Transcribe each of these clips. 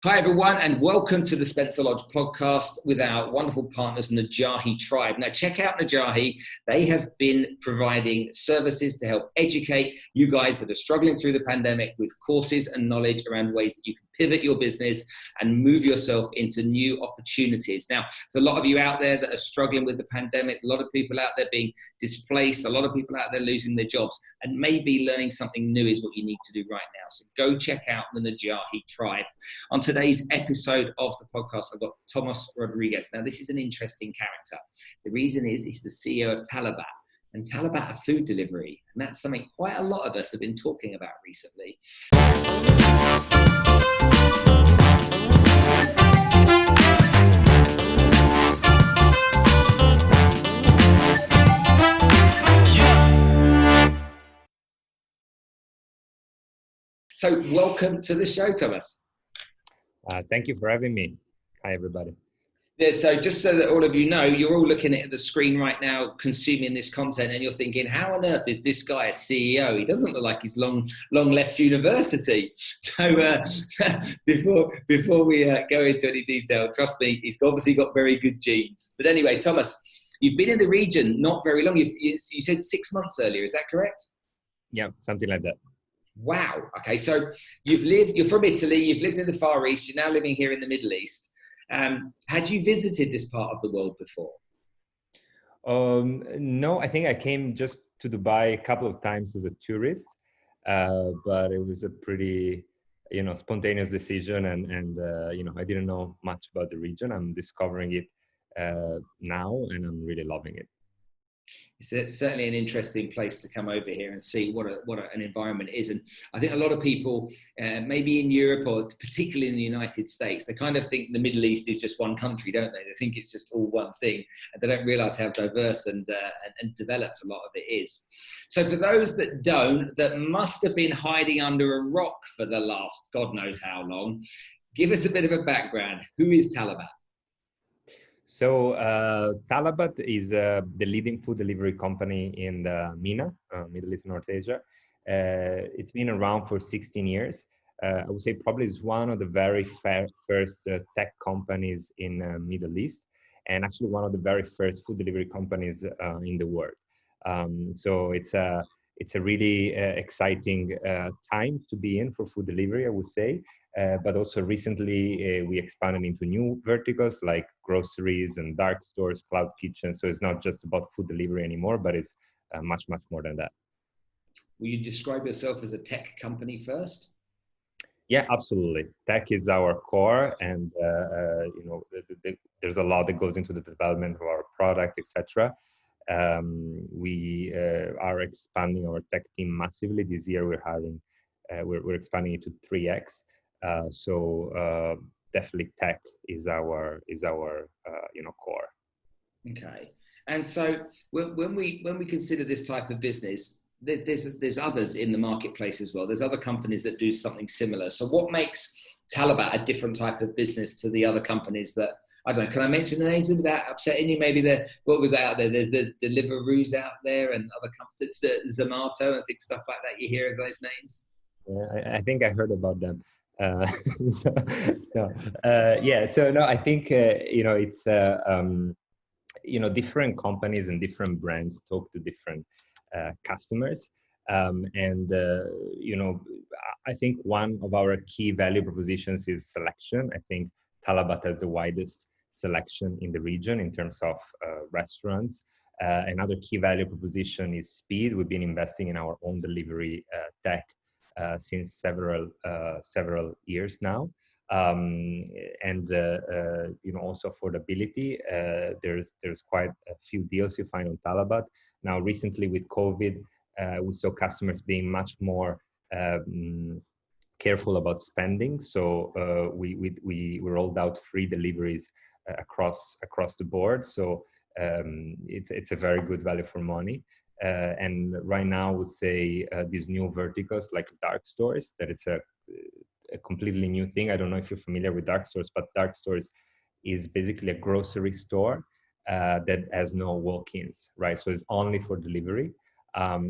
Hi everyone, and welcome to the Spencer Lodge podcast with our wonderful partners, Najahi Tribe. Now check out Najahi. They have been providing services to help educate you guys that are struggling through the pandemic with courses and knowledge around ways that you can pivot your business and move yourself into new opportunities. Now, there's a lot of you out there that are struggling with the pandemic, a lot of people out there being displaced, a lot of people out there losing their jobs, and maybe learning something new is what you need to do right now. So go check out the Najahi Tribe. On today's episode of the podcast, I've got Tomaso Rodriguez. Now, this is an interesting character. The reason is he's the CEO of Talabat. And Talabat are food delivery. And that's something quite a lot of us have been talking about recently. So welcome to the show, Thomas. Thank you for having me. Hi, everybody. Yeah, so just so that all of you know, you're all looking at the screen right now, consuming this content, and you're thinking, how on earth is this guy a CEO? He doesn't look like he's long left university. So before we go into any detail, trust me, he's obviously got very good genes. But anyway, Thomas, you've been in the region not very long. You said 6 months earlier, is that correct? Yeah, something like that. Wow. Okay, so you're from Italy, you've lived in the Far East, you're now living here in the Middle East. Had you visited this part of the world before? No, I think I came just to Dubai a couple of times as a tourist, but it was a pretty, spontaneous decision, and I didn't know much about the region. I'm discovering it now, and I'm really loving it. It's certainly an interesting place to come over here and see what an environment is. And I think a lot of people, maybe in Europe or particularly in the United States, they kind of think the Middle East is just one country, don't they? They think it's just all one thing, and they don't realize how diverse and developed a lot of it is. So for those that must have been hiding under a rock for the last God knows how long, give us a bit of a background. Who is Talabat? So Talabat is the leading food delivery company in the MENA, Middle East and North Asia. It's been around for 16 years. I would say probably it's one of the very first tech companies in Middle East, and actually one of the very first food delivery companies in the world. So it's a really exciting time to be in for food delivery, I would say. But also recently we expanded into new verticals like groceries and dark stores, cloud kitchens. So it's not just about food delivery anymore, but it's much, much more than that. Will you describe yourself as a tech company first? Yeah, absolutely. Tech is our core, and there's a lot that goes into the development of our product, etc. We are expanding our tech team massively. This year we're expanding it to 3x. So definitely tech is our core. Okay. And so when we consider this type of business, there's others in the marketplace as well. There's other companies that do something similar. So what makes Talabat a different type of business to the other companies that, I don't know, can I mention the names without upsetting you? Maybe what we've got out there, there's the Deliveroo's out there and other companies, Zomato and things, stuff like that. You hear of those names? Yeah, I think I heard about them. I think it's different companies and different brands talk to different customers, I think one of our key value propositions is selection. I think Talabat has the widest selection in the region in terms of restaurants. Another key value proposition is speed. We've been investing in our own delivery tech since several years now, also affordability. There's quite a few deals you find on Talabat. Now recently with COVID, we saw customers being much more careful about spending. So we rolled out free deliveries across the board. So it's a very good value for money. And right now, I would say these new verticals like dark stores, that it's a completely new thing. I don't know if you're familiar with dark stores, but dark stores is basically a grocery store that has no walk-ins, right? So it's only for delivery.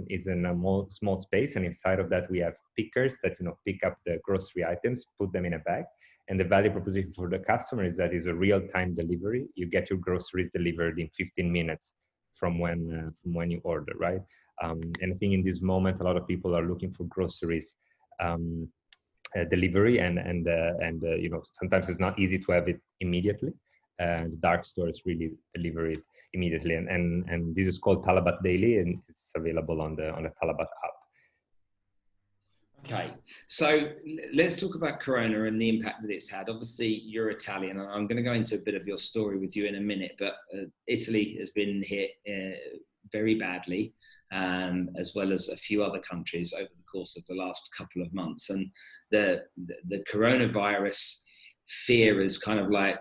It's in a small space, and inside of that we have pickers that pick up the grocery items, put them in a bag, And the value proposition for the customer is that it's a real-time delivery. You get your groceries delivered in 15 minutes from when you order, right? And I think in this moment, a lot of people are looking for groceries delivery, and sometimes it's not easy to have it immediately. The dark stores really deliver it immediately, and this is called Talabat Daily, and it's available on the Talabat app. Okay, so let's talk about Corona and the impact that it's had. Obviously, you're Italian, and I'm going to go into a bit of your story with you in a minute, but Italy has been hit very badly, as well as a few other countries over the course of the last couple of months. And the coronavirus fear has kind of like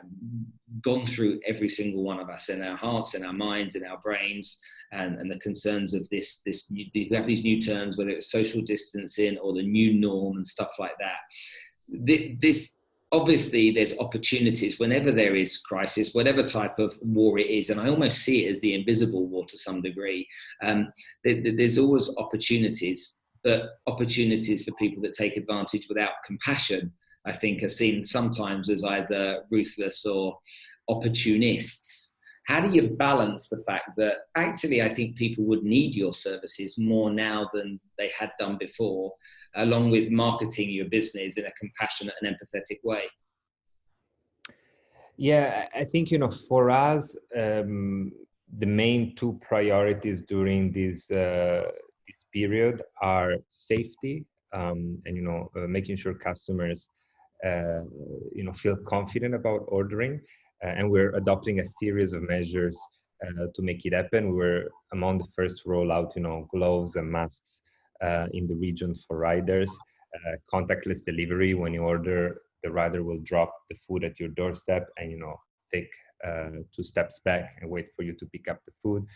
gone through every single one of us, in our hearts, in our minds, in our brains. And the concerns of this we have these new terms, whether it's social distancing or the new norm and stuff like that. This obviously, there's opportunities whenever there is crisis, whatever type of war it is, and I almost see it as the invisible war to some degree. There's always opportunities, but opportunities for people that take advantage without compassion, I think, are seen sometimes as either ruthless or opportunists. How do you balance the fact that actually I think people would need your services more now than they had done before, along with marketing your business in a compassionate and empathetic way? Yeah, I think, for us, the main two priorities during this period are safety, and making sure customers feel confident about ordering. And we're adopting a series of measures to make it happen. We were among the first to roll out, gloves and masks in the region for riders, contactless delivery. When you order, the rider will drop the food at your doorstep and, take 2 steps back and wait for you to pick up the food.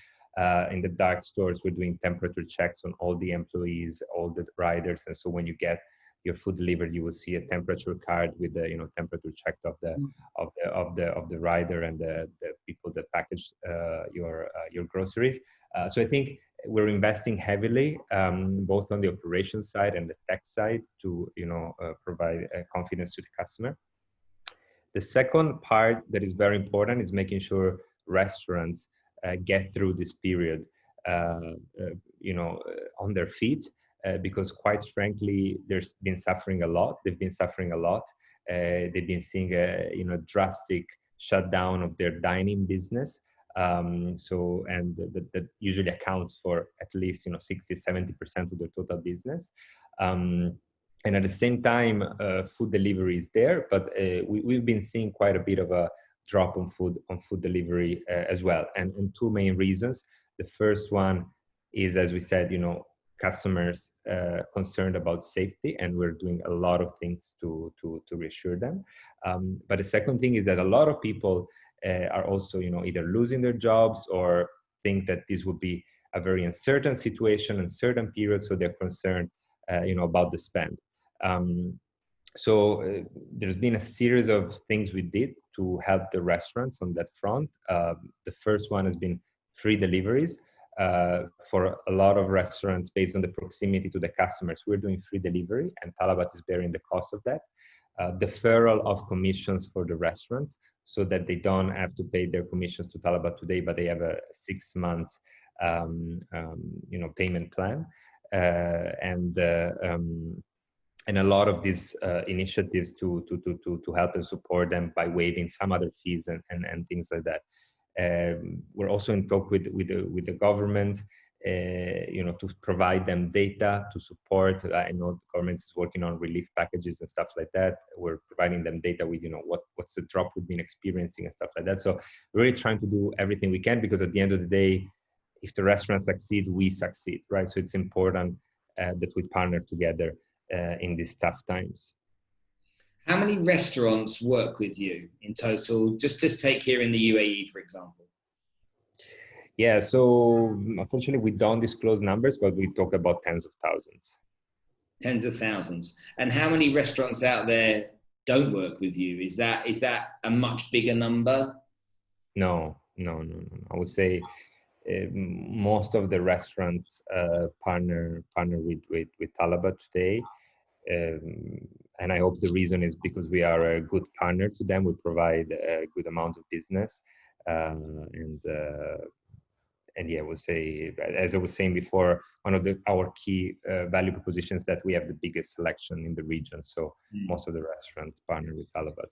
In the dark stores, we're doing temperature checks on all the employees, all the riders. And so when you get your food delivered, you will see a temperature card with the temperature check of the rider and the people that package your groceries. So I think we're investing heavily both on the operations side and the tech side to provide confidence to the customer. The second part that is very important is making sure restaurants get through this period on their feet. Because quite frankly, they've been suffering a lot. They've been seeing a drastic shutdown of their dining business. That usually accounts for at least 60-70% of their total business. And at the same time, food delivery is there, but we've been seeing quite a bit of a drop on food delivery as well. And two main reasons. The first one is, as we said, customers concerned about safety, and we're doing a lot of things to reassure them. But the second thing is that a lot of people are also, either losing their jobs or think that this would be a very uncertain situation, uncertain period, so they're concerned, about the spend. So there's been a series of things we did to help the restaurants on that front. The first one has been free deliveries. For a lot of restaurants, based on the proximity to the customers, we're doing free delivery, and Talabat is bearing the cost of that. Deferral of commissions for the restaurants, so that they don't have to pay their commissions to Talabat today, but they have a 6 months, payment plan. And a lot of these initiatives to help and support them by waiving some other fees and things like that. We're also in talk with the government, to provide them data to support. I know the government is working on relief packages and stuff like that. We're providing them data with, what's the drop we've been experiencing and stuff like that. So we're really trying to do everything we can, because at the end of the day, if the restaurants succeed, we succeed, right? So it's important that we partner together in these tough times. How many restaurants work with you in total? Just take here in the UAE, for example. Yeah, so unfortunately, we don't disclose numbers, but we talk about tens of thousands. Tens of thousands. And how many restaurants out there don't work with you? Is that a much bigger number? No. I would say most of the restaurants partner with Talabat today. And I hope the reason is because we are a good partner to them. We provide a good amount of business, and yeah, I would say, as I was saying before, one of our key value propositions that we have the biggest selection in the region. So most of the restaurants partner with Talabat.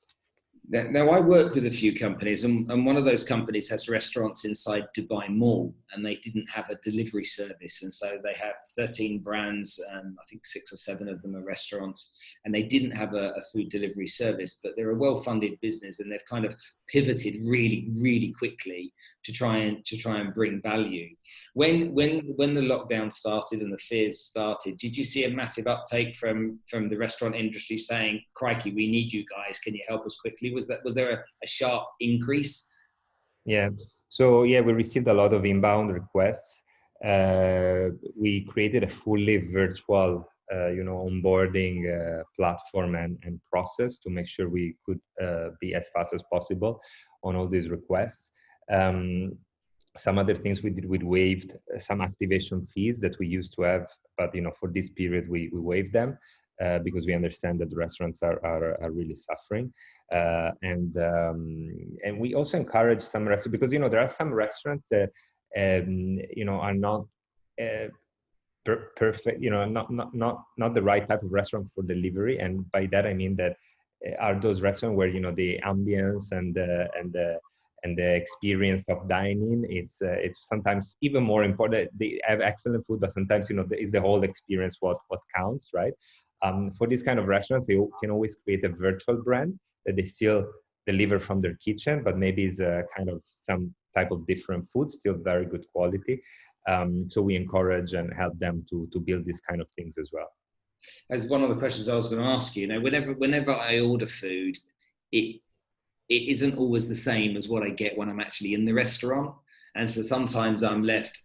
Now, I work with a few companies, and one of those companies has restaurants inside Dubai Mall, and they didn't have a delivery service. And so they have 13 brands, and I think 6 or 7 of them are restaurants, and they didn't have a food delivery service, but they're a well-funded business, and they've kind of pivoted really, really quickly to try and bring value. When the lockdown started and the fears started, did you see a massive uptake from the restaurant industry saying, "Crikey, we need you guys. Can you help us quickly?" Was there a sharp increase? Yeah. So yeah, we received a lot of inbound requests. We created a fully virtual, onboarding platform and process to make sure we could be as fast as possible on all these requests. Some other things we did, we waived some activation fees that we used to have, but for this period we waived them because we understand that the restaurants are really suffering, and we also encourage some restaurants, because there are some restaurants that are not perfect, not the right type of restaurant for delivery. And by that I mean that are those restaurants where the ambience and the experience of dining, it's sometimes even more important. They have excellent food, but sometimes is the whole experience what counts, right? For these kind of restaurants, they can always create a virtual brand that they still deliver from their kitchen, but maybe is a kind of some type of different food, still very good quality. So we encourage and help them to build these kind of things as well. As one of the questions I was going to ask you, whenever I order food, it isn't always the same as what I get when I'm actually in the restaurant. And so sometimes I'm left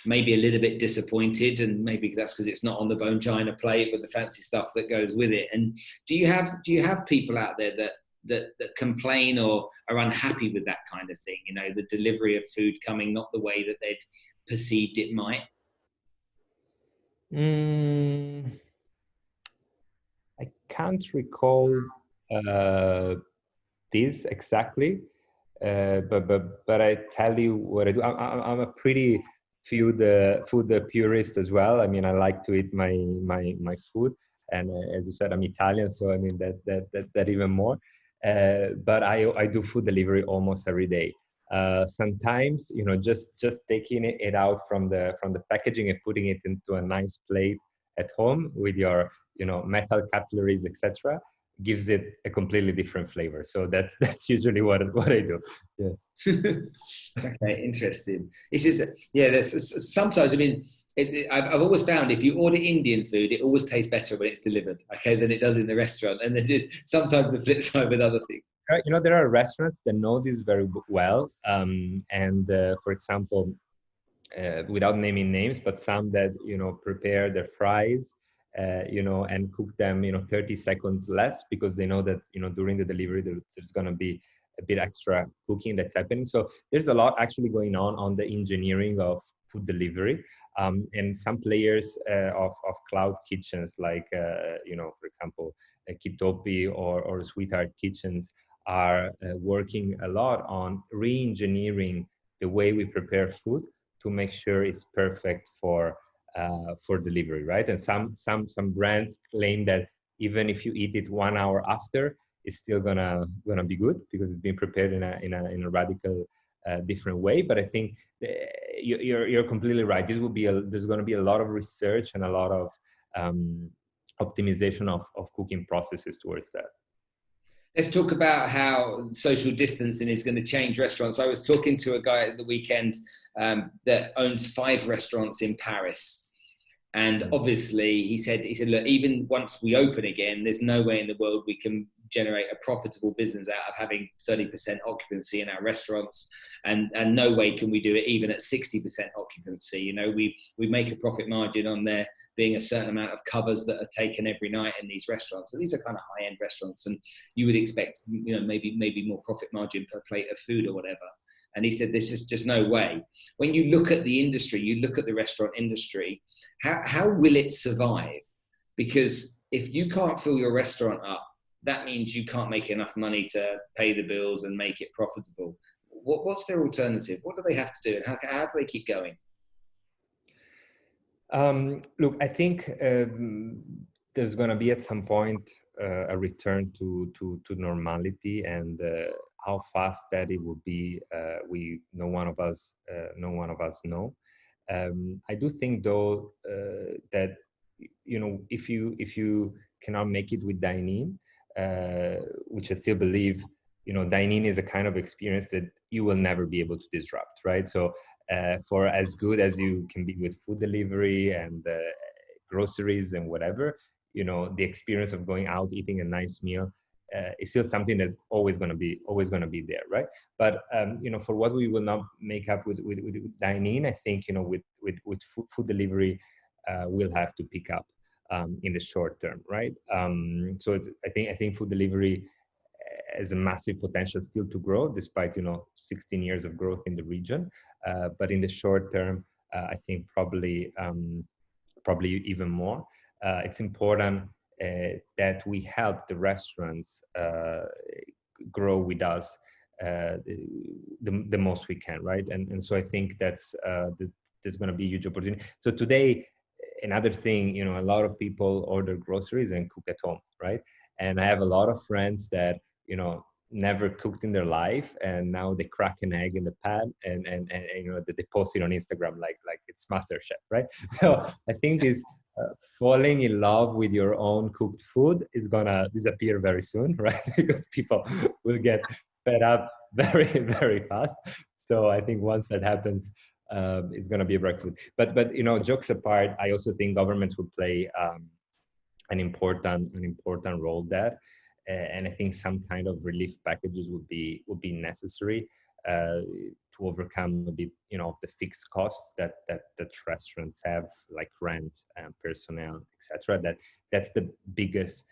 maybe a little bit disappointed, and maybe that's because it's not on the bone china plate with the fancy stuff that goes with it. And do you have people out there that complain or are unhappy with that kind of thing? The delivery of food coming not the way that they'd perceived it might? I can't recall this exactly, but I tell you what I do. I'm a pretty food purist as well. I mean, I like to eat my food, and as you said, I'm Italian, so I mean that even more. But I do food delivery almost every day. Sometimes just taking it out from the packaging and putting it into a nice plate at home with your metal cutleries, etc., gives it a completely different flavor. So that's usually what I do. Yes. Okay, interesting. It's just there's sometimes, I mean, I've always found if you order Indian food, it always tastes better when it's delivered, than it does in the restaurant. And then sometimes the flip side with other things. There are restaurants that know this very well, and for example, without naming names, but some that prepare their fries, and cook them 30 seconds less, because they know that during the delivery there's going to be a bit extra cooking that's happening. So there's a lot actually going on the engineering of food delivery, and some players of cloud kitchens like for example Kitopi or Sweetheart Kitchens are working a lot on re-engineering the way we prepare food to make sure it's perfect for delivery, right? And some brands claim that even if you eat it 1 hour after, it's still gonna be good because it's been prepared in a radical different way. But I think you're completely right. There's going to be a lot of research and a lot of optimization of cooking processes towards that. Let's talk about how social distancing is going to change restaurants. I was talking to a guy at the weekend that owns 5 restaurants in Paris. And obviously he said, look, even once we open again, there's no way in the world we can generate a profitable business out of having 30% occupancy in our restaurants. And no way can we do it even at 60% occupancy. We make a profit margin on there being a certain amount of covers that are taken every night in these restaurants. So these are kind of high-end restaurants, and you would expect, maybe more profit margin per plate of food or whatever. And he said, there's just no way. When you look at the industry, you look at the restaurant industry, how will it survive? Because if you can't fill your restaurant up, that means you can't make enough money to pay the bills and make it profitable. What's their alternative? What do they have to do, and how do they keep going? Look, I think there's going to be at some point a return to normality, and how fast that it will be, no one of us know. I do think though that if you cannot make it with dine-in, which I still believe, dine-in is a kind of experience that you will never be able to disrupt, right? So for as good as you can be with food delivery and groceries and whatever, the experience of going out, eating a nice meal is still something that's always going to be there, right? But for what we will not make up with dine-in, I think with food delivery, we'll have to pick up in the short term, right? So I think food delivery has a massive potential still to grow, despite 16 years of growth in the region. But in the short term, I think probably even more. It's important that we help the restaurants grow with us the most we can, right? And so I think there's going to be a huge opportunity. So today, another thing, a lot of people order groceries and cook at home, right? And I have a lot of friends that never cooked in their life, and now they crack an egg in the pan and they post it on Instagram like it's MasterChef, right? So I think this falling in love with your own cooked food is gonna disappear very soon, right? Because people will get fed up very, very fast. So I think once that happens, it's gonna be a breakthrough. But jokes apart, I also think governments will play an important role there. And I think some kind of relief packages would be necessary to overcome a bit, of the fixed costs that restaurants have, like rent and personnel, etc. That's the biggest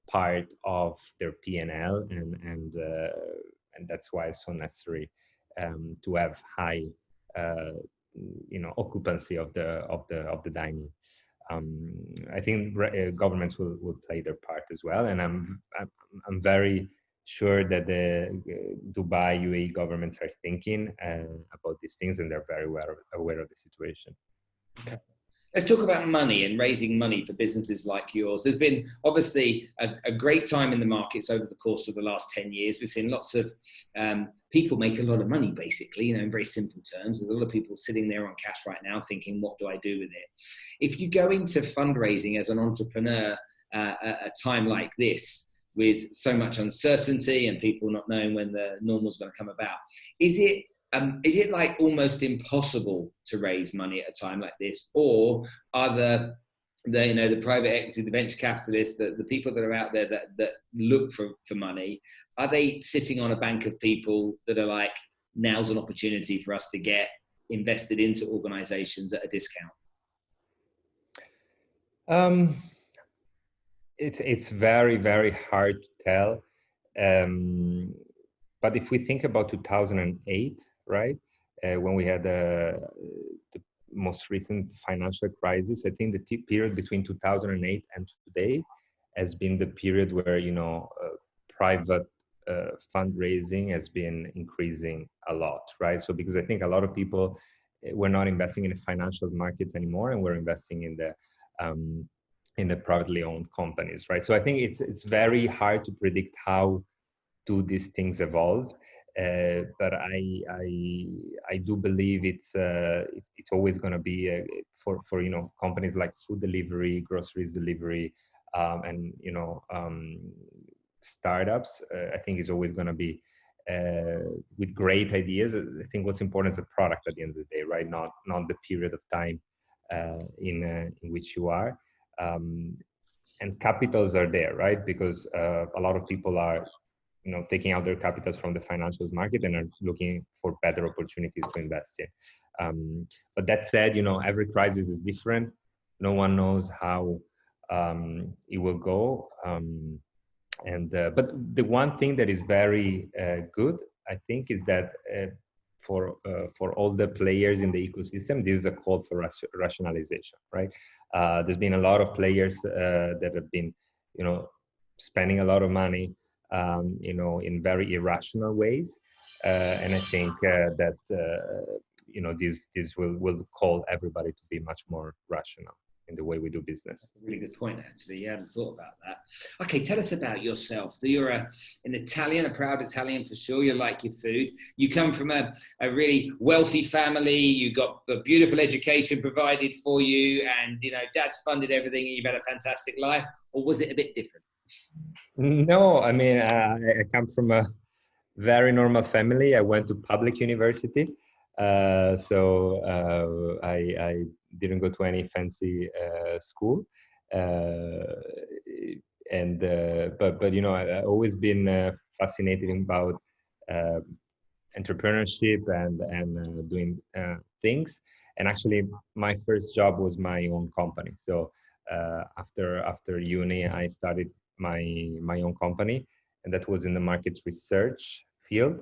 part of their P&L, and that's why it's so necessary to have high, occupancy of the dining. I think governments will play their part as well, and I'm very sure that the Dubai, UAE governments are thinking about these things, and they're very aware of the situation. Okay. Let's talk about money and raising money for businesses like yours. There's been obviously a great time in the markets over the course of the last 10 years. We've seen lots of people make a lot of money, basically, in very simple terms. There's a lot of people sitting there on cash right now thinking, what do I do with it? If you go into fundraising as an entrepreneur at a time like this, with so much uncertainty and people not knowing when the normal is going to come about, is it like almost impossible to raise money at a time like this, or are the private equity, the venture capitalists, the people that are out there that look for money, are they sitting on a bank of people that are like, now's an opportunity for us to get invested into organizations at a discount? It's very, very hard to tell. But if we think about 2008, right, when we had the most recent financial crisis, I think the period between 2008 and today has been the period where private fundraising has been increasing a lot, right? So because I think a lot of people were not investing in the financial markets anymore, and we're investing in the privately owned companies, right? So I think it's very hard to predict how do these things evolve. But I do believe it's always going to be for companies like food delivery, groceries delivery, and startups. I think it's always going to be with great ideas. I think what's important is the product at the end of the day, right? Not the period of time in which you are. And capitals are there, right? Because a lot of people are taking out their capitals from the financials market and are looking for better opportunities to invest in. But that said, every crisis is different. No one knows how it will go. But the one thing that is very good, I think, is that for all the players in the ecosystem, this is a call for rationalization, right? There's been a lot of players that have been spending a lot of money, in very irrational ways. And I think that this will call everybody to be much more rational in the way we do business. That's a really good point, actually. Yeah, I hadn't thought about that. Okay, tell us about yourself. You're an Italian, a proud Italian for sure. You like your food. You come from a really wealthy family. You got a beautiful education provided for you, and dad's funded everything, and you've had a fantastic life. Or was it a bit different? No, I mean, I come from a very normal family. I went to public university. So I didn't go to any fancy school, but I've always been fascinated about entrepreneurship and doing things. And actually, my first job was my own company. So after uni, I started my own company, and that was in the market research field.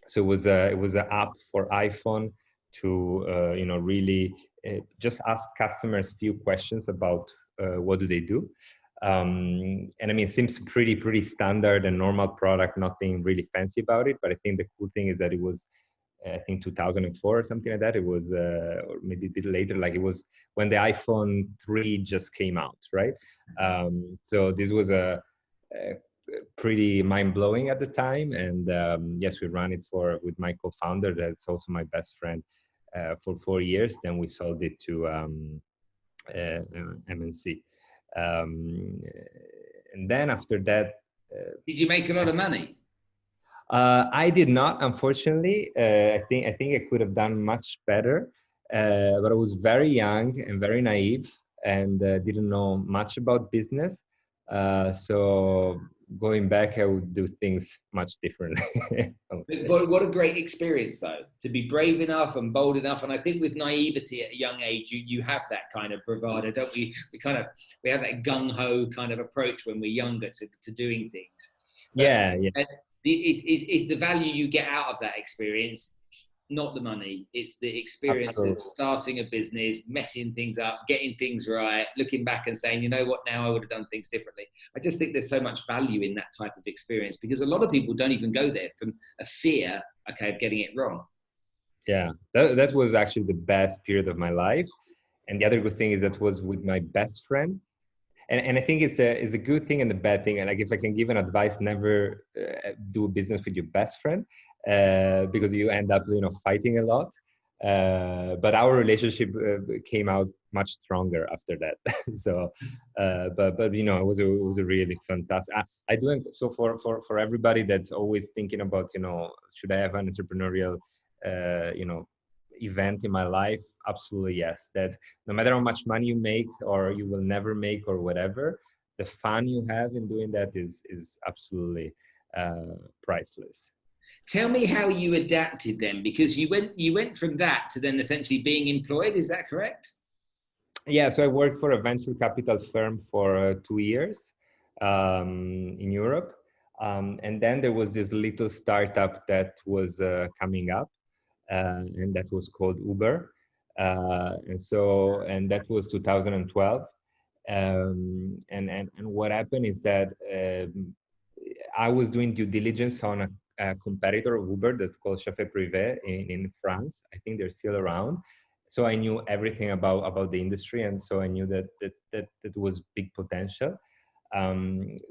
So it was an app for iPhone to really just ask customers few questions about what do they do. And I mean, it seems pretty standard and normal product, nothing really fancy about it. But I think the cool thing is that it was, I think 2004 or something like that. It was, or maybe a bit later, like it was when the iPhone 3 just came out, right? So this was a pretty mind-blowing at the time. And yes, we ran it with my co-founder, that's also my best friend, for 4 years. Then we sold it to MNC. And then after that, did you make a lot of money? I did not, unfortunately. I think I could have done much better, but I was very young and very naive, and didn't know much about business. So going back, I would do things much differently. What a great experience, though, to be brave enough and bold enough. And I think with naivety at a young age, you have that kind of bravado, don't we? We have that gung-ho kind of approach when we're younger to doing things. Yeah. Is the value you get out of that experience, not the money. It's the experience Absolutely. Of starting a business, messing things up, getting things right, looking back and saying, you know what, now I would have done things differently. I just think there's so much value in that type of experience, because a lot of people don't even go there from a fear, of getting it wrong. Yeah, that was actually the best period of my life. And the other good thing is that was with my best friend. And I think it's the good thing and the bad thing. And like, if I can give an advice, never do business with your best friend, because you end up, fighting a lot. But our relationship came out much stronger after that. So, but it was a really fantastic. I do so for everybody that's always thinking about, should I have an entrepreneurial, event in my life? Absolutely yes. That no matter how much money you make or you will never make or whatever, the fun you have in doing that is absolutely priceless. Tell me how you adapted then, because you went from that to then essentially being employed. Is that correct? Yeah. So I worked for a venture capital firm for 2 years in Europe, and then there was this little startup that was coming up. And that was called Uber, and that was 2012. And what happened is that I was doing due diligence on a competitor of Uber that's called Chauffeur Privé in France. I think they're still around. So I knew everything about the industry, and so I knew that was big potential.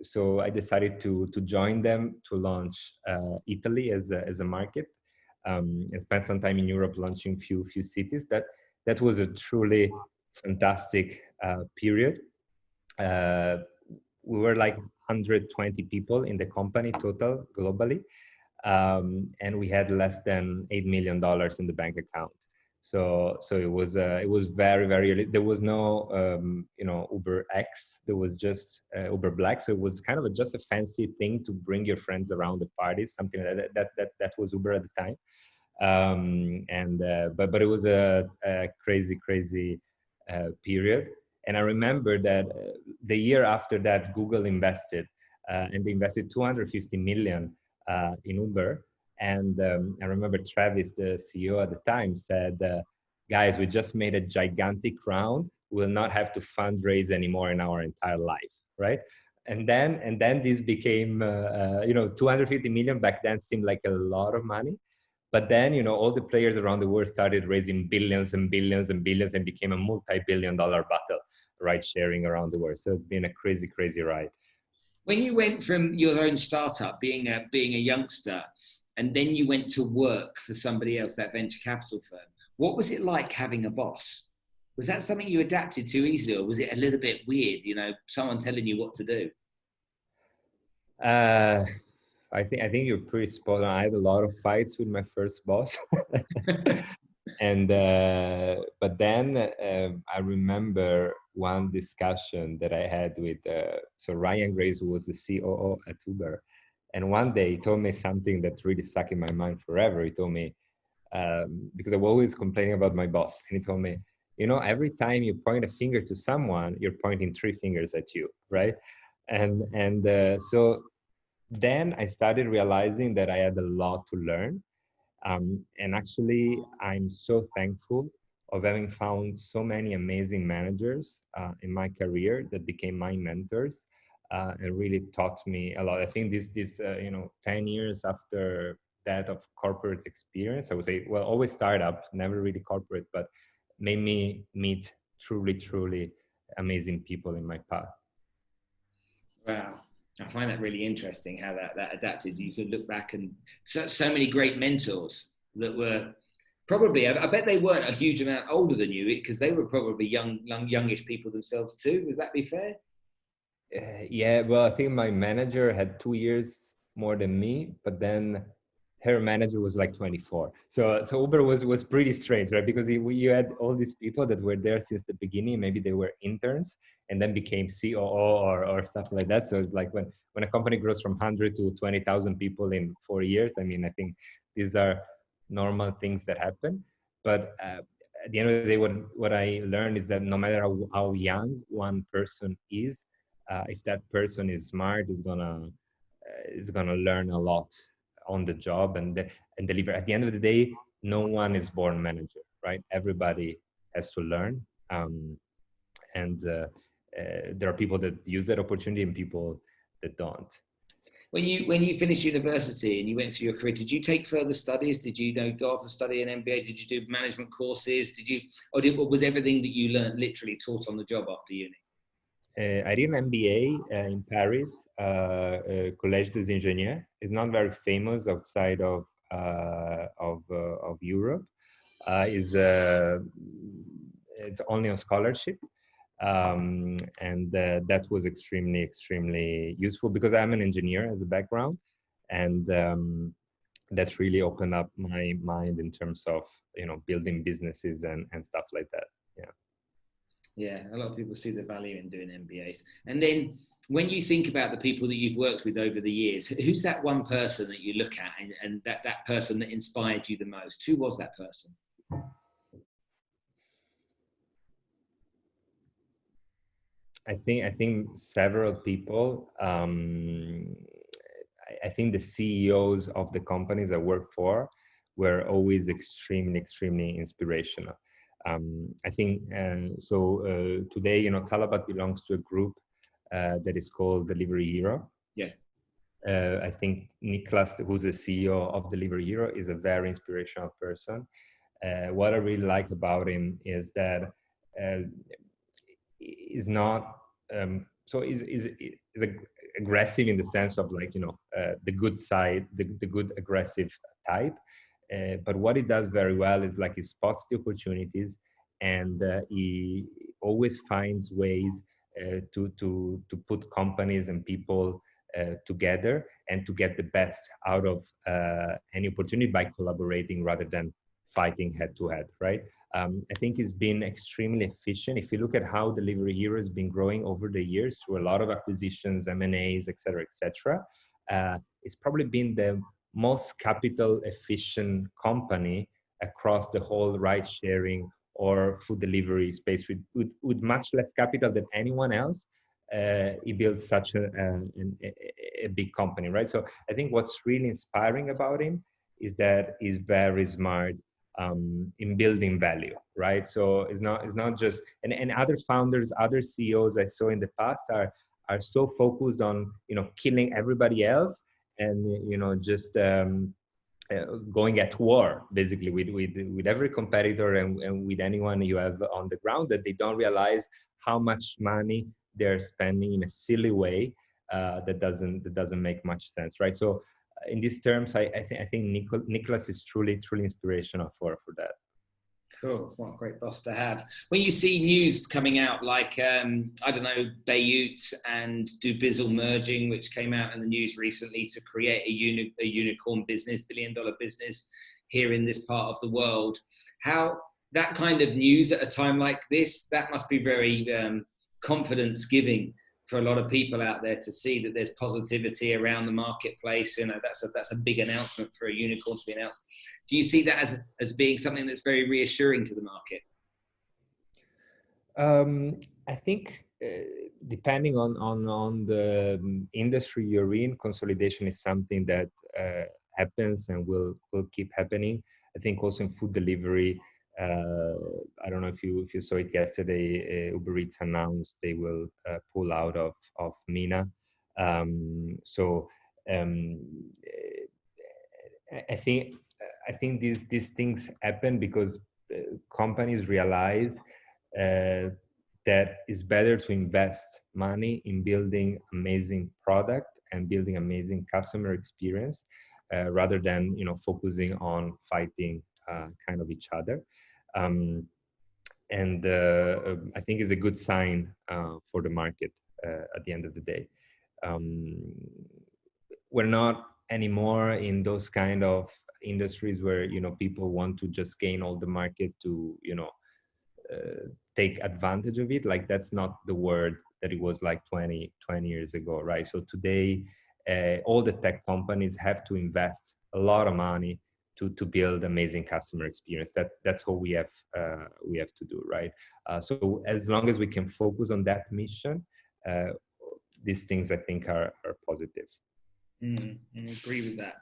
So I decided to join them to launch Italy as a market. And spent some time in Europe launching few cities. That was a truly fantastic period. We were like 120 people in the company total globally, and we had less than $8 million in the bank account. So it was very, very early. There was no Uber X. There was just Uber Black. So it was kind of just a fancy thing to bring your friends around the parties, something like that was Uber at the time. But it was a crazy period. And I remember that the year after that, Google invested, and they invested 250 million in Uber. And I remember Travis, the CEO at the time, said, guys, we just made a gigantic round. will not have to fundraise anymore in our entire life, right? And then this became 250 million back then seemed like a lot of money. But then, all the players around the world started raising billions and billions and billions and became a multi-billion-dollar battle, ride sharing around the world. So it's been a crazy, crazy ride. When you went from your own startup, being a youngster, and then you went to work for somebody else, that venture capital firm, what was it like having a boss? Was that something you adapted to easily, or was it a little bit weird, someone telling you what to do? I think you're pretty spot on. I had a lot of fights with my first boss. And but then I remember one discussion that I had with so Ryan Grace, who was the COO at Uber, and one day he told me something that really stuck in my mind forever. He told me because I'm always complaining about my boss, and he told me, every time you point a finger to someone, you're pointing three fingers at you, right? And so then I started realizing that I had a lot to learn. And actually, I'm so thankful of having found so many amazing managers in my career that became my mentors and really taught me a lot. I think this 10 years after that of corporate experience, I would say, well, always startup, never really corporate, but made me meet truly, truly amazing people in my path. Wow. I find that really interesting how that adapted. You could look back and so many great mentors that were probably, I bet they weren't a huge amount older than you, because they were probably youngish people themselves too. Would that be fair? Yeah, well, I think my manager had 2 years more than me, but then her manager was like 24. So Uber was pretty strange, right? Because you had all these people that were there since the beginning. Maybe they were interns and then became COO or stuff like that. So it's like when a company grows from 100 to 20,000 people in 4 years, I mean, I think these are normal things that happen. But at the end of the day, what I learned is that no matter how young one person is, if that person is smart, is gonna learn a lot on the job and deliver. At the end of the day, no one is born manager, right? Everybody has to learn, and there are people that use that opportunity and people that don't. When you finished university and you went through your career, did you take further studies? Did you go off and study an MBA? Did you do management courses? Or was everything that you learned literally taught on the job after uni? I did an MBA in Paris, Collège des Ingénieurs. It's not very famous outside of Europe. It's only on scholarship, and that was extremely, extremely useful because I'm an engineer as a background, and that really opened up my mind in terms of building businesses and stuff like that. Yeah, a lot of people see the value in doing MBAs. And then when you think about the people that you've worked with over the years, who's that one person that you look at and that person that inspired you the most? Who was that person? I think several people. I think the CEOs of the companies I work for were always extremely, extremely inspirational. I think today, Talabat belongs to a group that is called Delivery Hero. Yeah. I think Niklas, who's the CEO of Delivery Hero, is a very inspirational person. What I really like about him is that is not is aggressive in the sense of the good side, the good aggressive type. But what he does very well is he spots the opportunities, and he always finds ways to put companies and people together and to get the best out of any opportunity by collaborating rather than fighting head to head, right? I think it's been extremely efficient. If you look at how Delivery Hero has been growing over the years through a lot of acquisitions, M&As, et cetera, it's probably been the most capital efficient company across the whole ride sharing or food delivery space with much less capital than anyone else. He built such a big company, right? So I think what's really inspiring about him is that he's very smart in building value, right? So it's not just, and other founders, other CEOs I saw in the past are so focused on, killing everybody else, and just going at war basically with every competitor, and with anyone you have on the ground, that they don't realize how much money they're spending in a silly way, that doesn't make much sense, right? So in these terms, I think Nicholas is truly inspirational for that. Cool. What a great boss to have. When you see news coming out like, I don't know, Bayut and Dubizzle merging, which came out in the news recently to create a unicorn business, billion-dollar business here in this part of the world, how that kind of news at a time like this, that must be very confidence-giving for a lot of people out there to see that there's positivity around the marketplace. That's a big announcement for a unicorn to be announced. Do you see that as being something that's very reassuring to the market? I think depending on the industry you're in, consolidation is something that happens and will keep happening. I think also in food delivery, I don't know if you saw it yesterday, Uber Eats announced they will pull out of MENA. I think these things happen because companies realize that it's better to invest money in building amazing product and building amazing customer experience, rather than focusing on fighting kind of each other. And I think it's a good sign for the market at the end of the day. We're not anymore in those kind of industries where people want to just gain all the market to take advantage of it. Like, that's not the word that it was like 20 years ago, right? So today all the tech companies have to invest a lot of money to build amazing customer experience. That's what we have to do, right? So as long as we can focus on that mission, these things I think are positive. I agree with that.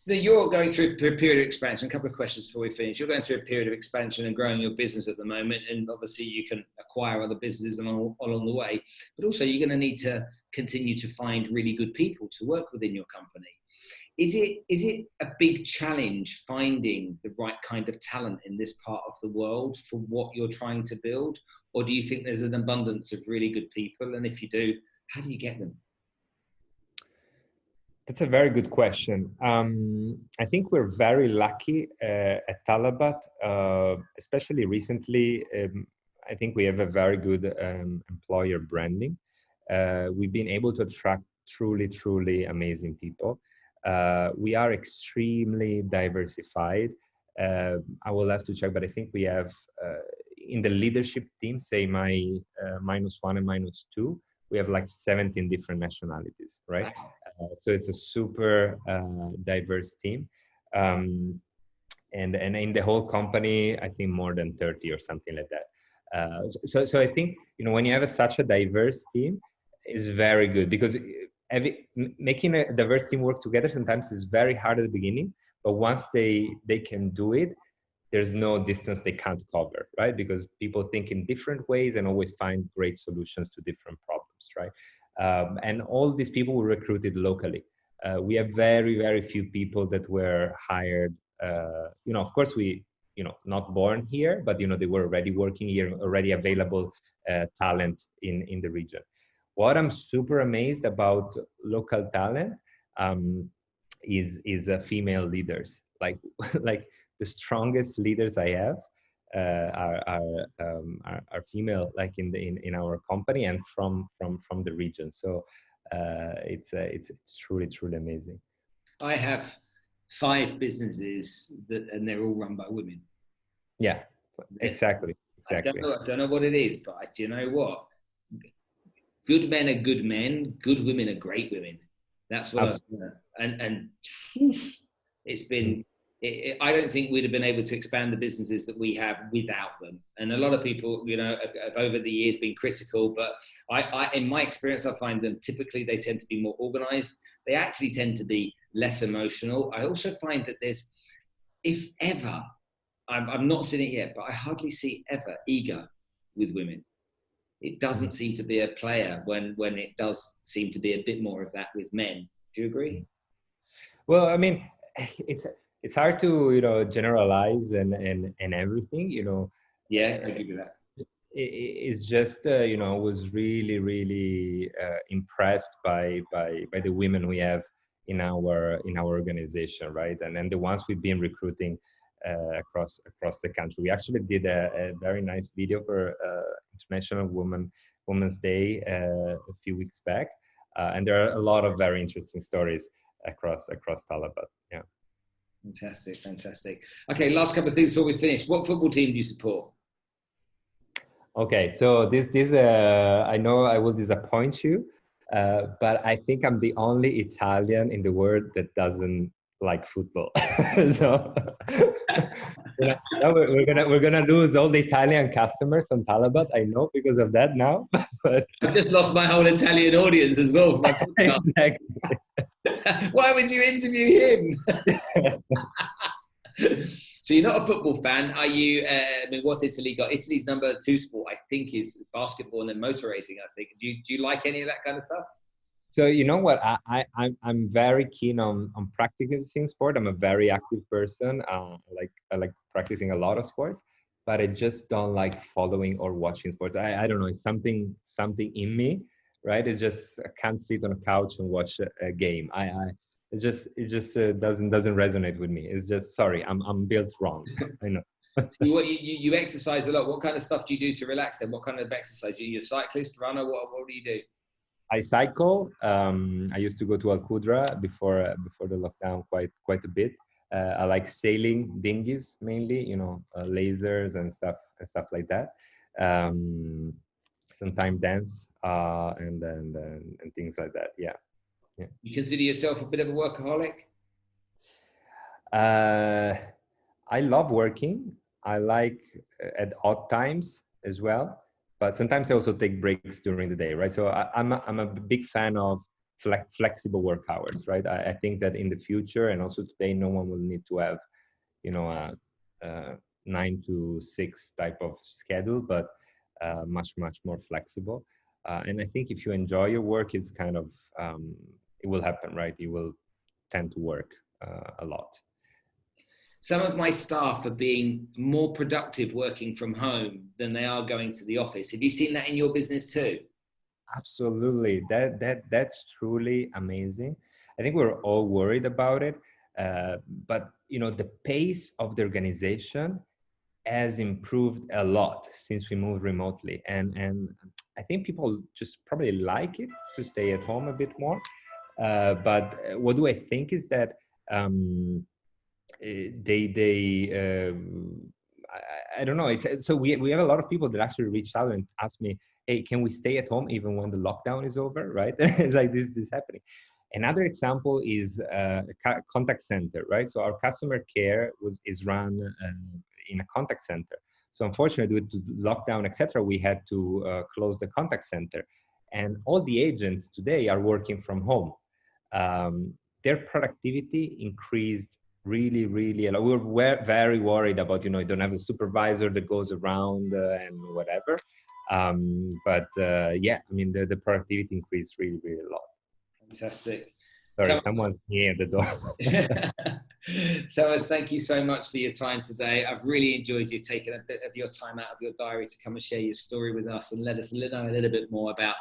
Now, you're going through a period of expansion. A couple of questions before we finish. You're going through a period of expansion and growing your business at the moment, and obviously you can acquire other businesses along the way, but also you're going to need to continue to find really good people to work within your company. Is it a big challenge finding the right kind of talent in this part of the world for what you're trying to build? Or do you think there's an abundance of really good people? And if you do, how do you get them? That's a very good question. I think we're very lucky at Talabat, especially recently. I think we have a very good employer branding. We've been able to attract truly amazing people. We are extremely diversified. I will have to check, but I think we have in the leadership team, say my -1 and -2, we have like 17 different nationalities, right? So it's a super diverse team. And in the whole company, I think more than 30 or something like that. So I think, when you have such a diverse team, is very good, because making a diverse team work together sometimes is very hard at the beginning, but once they can do it, there's no distance they can't cover, right? Because people think in different ways and always find great solutions to different problems, right? And all these people were recruited locally. We have very few people that were hired. Of course, we, not born here, but they were already working here, already available talent in the region. What I'm super amazed about local talent is female leaders. Like the strongest leaders I have are female, like in our company and from the region. So it's truly amazing. I have 5 businesses and they're all run by women. Yeah, exactly. I don't know what it is, but do you know what? Good men are good men. Good women are great women. That's what I've learned. And it's been. I don't think we'd have been able to expand the businesses that we have without them. And a lot of people, have over the years been critical, but I, in my experience, I find them typically they tend to be more organized. They actually tend to be less emotional. I also find that if ever I'm not seeing it yet, but I hardly see ever ego with women. It doesn't seem to be a player when it does seem to be a bit more of that with men. Do you agree? Well, I mean, it's hard to, generalize and everything, Yeah, I agree with that. It's just, was really, really impressed by the women we have in our organization, right? And then the ones we've been recruiting across the country. We actually did a very nice video for International Women's Day a few weeks back, and there are a lot of very interesting stories across Talabat. Yeah. Fantastic. Okay, last couple of things before we finish. What football team do you support? Okay, so this I know I will disappoint you, but I think I'm the only Italian in the world that doesn't like football. So we're gonna lose all the Italian customers on Talabat. I know because of that now. But I've just lost my whole Italian audience as well for my podcast. Exactly. Why would you interview him? So you're not a football fan, are you? I mean, what's Italy got? Italy's number 2 sport, I think, is basketball and then motor racing, I think. Do you like any of that kind of stuff? So you know what? I'm very keen on practicing sport. I'm a very active person. I like practicing a lot of sports, but I just don't like following or watching sports. I don't know. It's something in me, right? It's just I can't sit on a couch and watch a game. It just doesn't resonate with me. It's just, sorry, I'm built wrong. I know. So you exercise a lot. What kind of stuff do you do to relax then? What kind of exercise? Are you a cyclist, runner? What do you do? I cycle. I used to go to Al Qudra before the lockdown quite a bit. I like sailing dinghies mainly, lasers and stuff like that. Sometimes dance and things like that. Yeah. You consider yourself a bit of a workaholic? I love working. I like at odd times as well, but sometimes I also take breaks during the day, right? So I'm a big fan of flexible work hours, right? I think that in the future and also today, no one will need to have, a 9 to 6 type of schedule, but much more flexible. And I think if you enjoy your work, it's kind of it will happen, right? You will tend to work a lot. Some of my staff are being more productive working from home than they are going to the office. Have you seen that in your business too? Absolutely. That's truly amazing. I think we're all worried about it, but the pace of the organization has improved a lot since we moved remotely, and I think people just probably like it to stay at home a bit more. But what do I think is that I don't know. So we have a lot of people that actually reached out and asked me, "Hey, can we stay at home even when the lockdown is over?" Right? It's like this is happening. Another example is a contact center, right? So our customer care is run in a contact center. So unfortunately, due to lockdown, etc., we had to close the contact center, and all the agents today are working from home. Their productivity increased really a lot. We're very worried about, you don't have a supervisor that goes around and whatever. But yeah, I mean, the productivity increased really a lot. Fantastic. Sorry, someone's near the door. Tomas, thank you so much for your time today. I've really enjoyed you taking a bit of your time out of your diary to come and share your story with us and let us know a little bit more about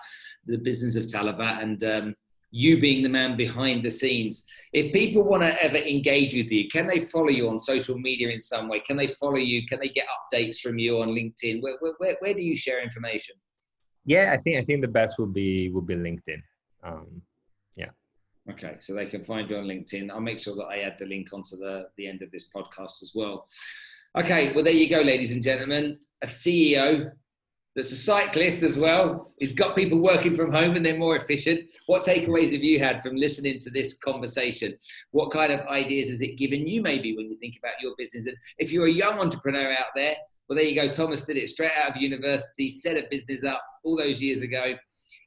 the business of Talabat and you being the man behind the scenes. If people want to ever engage with you, can they follow you on social media in some way? Can they follow you? Can they get updates from you on LinkedIn? Where do you share information? Yeah, I think the best would be LinkedIn. Yeah. Okay, so they can find you on LinkedIn. I'll make sure that I add the link onto the end of this podcast as well. Okay, well, there you go, ladies and gentlemen. A CEO that's a cyclist as well. He's got people working from home and they're more efficient. What takeaways have you had from listening to this conversation? What kind of ideas has it given you maybe when you think about your business? And if you're a young entrepreneur out there, well, there you go. Tomas did it straight out of university, set a business up all those years ago,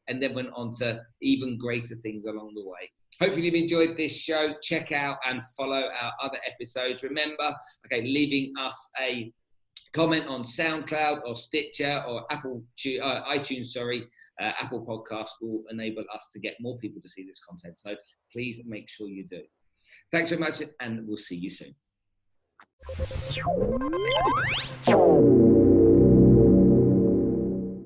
and then went on to even greater things along the way. Hopefully you've enjoyed this show. Check out and follow our other episodes. Remember, leaving us a comment on SoundCloud or Stitcher or iTunes, Apple Podcast will enable us to get more people to see this content. So please make sure you do. Thanks very much, and we'll see you soon.